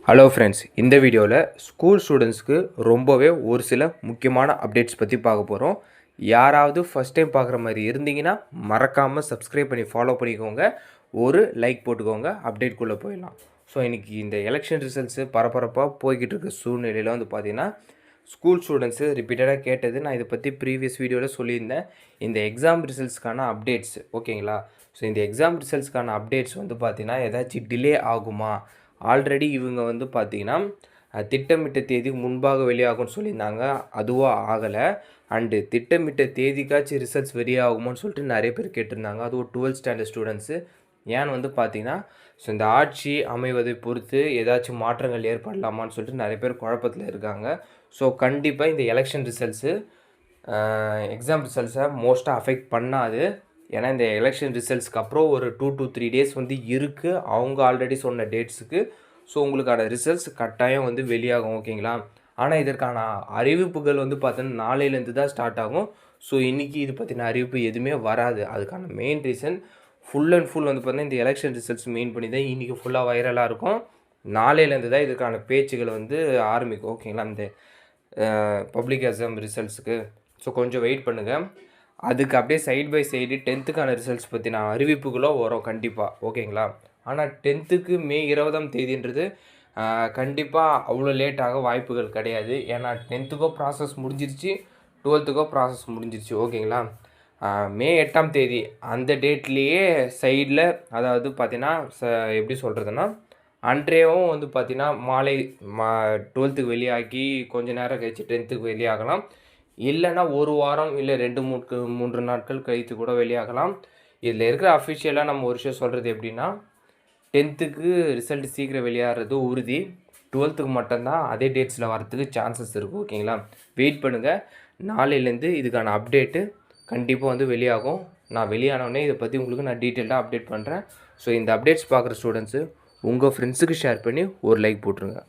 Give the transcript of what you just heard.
Hello friends, இந்த வீடியோவில் school ஸ்டூடெண்ட்ஸ்க்கு ரொம்பவே ஒரு சில முக்கியமான அப்டேட்ஸ் பற்றி பார்க்க போகிறோம். யாராவது ஃபஸ்ட் டைம் பார்க்குற மாதிரி இருந்தீங்கன்னா மறக்காமல் சப்ஸ்கிரைப் பண்ணி ஃபாலோ பண்ணிக்கோங்க. ஒரு லைக் போட்டுக்கோங்க. அப்டேட்குள்ளே போயிடலாம். ஸோ இன்றைக்கி இந்த எலெக்ஷன் ரிசல்ட்ஸு பரபரப்பாக போய்கிட்டு இருக்க சூழ்நிலையில் வந்து பார்த்திங்கன்னா ஸ்கூல் ஸ்டூடெண்ட்ஸு ரிப்பீட்டடாக கேட்டது. நான் இதை பற்றி ப்ரீவியஸ் வீடியோவில் சொல்லியிருந்தேன். இந்த எக்ஸாம் ரிசல்ட்ஸ்க்கான அப்டேட்ஸ் ஓகேங்களா. ஸோ இந்த எக்ஸாம் ரிசல்ட்ஸ்க்கான அப்டேட்ஸ் வந்து பார்த்திங்கன்னா ஏதாச்சும் டிலே ஆகுமா? ஆல்ரெடி இவங்க வந்து பார்த்திங்கன்னா திட்டமிட்ட தேதி முன்பாக வெளியாகும்னு சொல்லியிருந்தாங்க. அதுவும் ஆகலை. அண்டு திட்டமிட்ட தேதிக்காச்சும் ரிசல்ட்ஸ் வெளியாகுமான்னு சொல்லிட்டு நிறைய பேர் கேட்டிருந்தாங்க. அதுவும் 12th ஸ்டாண்டர்ட் ஸ்டூடெண்ட்ஸு. ஏன்னு வந்து பார்த்திங்கன்னா ஸோ இந்த ஆட்சி அமைவதை பொறுத்து ஏதாச்சும் மாற்றங்கள் ஏற்படலாமான்னு சொல்லிட்டு நிறைய பேர் குழப்பத்தில் இருக்காங்க. ஸோ கண்டிப்பாக இந்த எலெக்ஷன் ரிசல்ட்ஸு எக்ஸாம் ரிசல்ட்ஸை மோஸ்ட்டாக அஃபெக்ட் பண்ணாது. ஏன்னா இந்த எலெக்ஷன் ரிசல்ட்ஸ்க்கு அப்புறம் ஒரு 2 to 3 days வந்து இருக்குது அவங்க ஆல்ரெடி சொன்ன டேட்ஸுக்கு. ஸோ உங்களுக்கான ரிசல்ட்ஸ் கட்டாயம் வந்து வெளியாகும் ஓகேங்களா. ஆனால் இதற்கான அறிவிப்புகள் வந்து பார்த்தீங்கன்னா நாளையிலேருந்து தான் ஸ்டார்ட் ஆகும். ஸோ இன்றைக்கி இது பற்றின அறிவிப்பு எதுவுமே வராது. அதுக்கான main reason full and full வந்து பார்த்தீங்கன்னா இந்த எலெக்ஷன் ரிசல்ட்ஸ் மெயின் பண்ணி தான் இன்றைக்கி ஃபுல்லாக வைரலாக இருக்கும். நாளையிலேருந்து தான் இதுக்கான பேச்சுகள் வந்து ஆரம்பிக்கும் ஓகேங்களா, இந்த பப்ளிக் எக்ஸாம் ரிசல்ட்ஸுக்கு. ஸோ கொஞ்சம் வெயிட் பண்ணுங்கள். அதுக்கு அப்படியே side by side 10th results பற்றின அறிவிப்புகளும் வரும் கண்டிப்பாக ஓகேங்களா. ஆனால் 10th மே 20ஆம் தேதின்றது கண்டிப்பாக அவ்வளோ லேட்டாக வாய்ப்புகள் கிடையாது. ஏன்னா 10th ப்ராசஸ் முடிஞ்சிருச்சு, 12th ப்ராசஸ் முடிஞ்சிருச்சு ஓகேங்களா. மே 8ஆம் தேதி அந்த டேட்லேயே சைடில் அதாவது பார்த்திங்கன்னா எப்படி சொல்கிறதுனா அன்றையவும் வந்து பார்த்திங்கன்னா மாலை 12th வெளியாகி கொஞ்சம் நேரம் கழிச்சு 10th வெளியாகலாம். இல்லைன்னா ஒரு வாரம் இல்லை 2-3 நாட்கள் கழித்து கூட வெளியாகலாம். இதில் இருக்கிற அஃபிஷியலாக நம்ம ஒரு விஷயம் சொல்கிறது எப்படின்னா 10th ரிசல்ட் சீக்கிரம் வெளியாகிறது உறுதி. 12th மட்டும்தான் அதே டேட்ஸில் வரத்துக்கு சான்சஸ் இருக்குது ஓகேங்களா. வெயிட் பண்ணுங்கள். நாளையிலேருந்து இதுக்கான அப்டேட்டு கண்டிப்பாக வந்து வெளியாகும். நான் வெளியானோடனே இதை பற்றி உங்களுக்கு நான் டீட்டெயிலாக அப்டேட் பண்ணுறேன். ஸோ இந்த அப்டேட்ஸ் பார்க்குற ஸ்டூடெண்ட்ஸு உங்கள் ஃப்ரெண்ட்ஸுக்கு ஷேர் பண்ணி ஒரு லைக் போட்டுருங்க.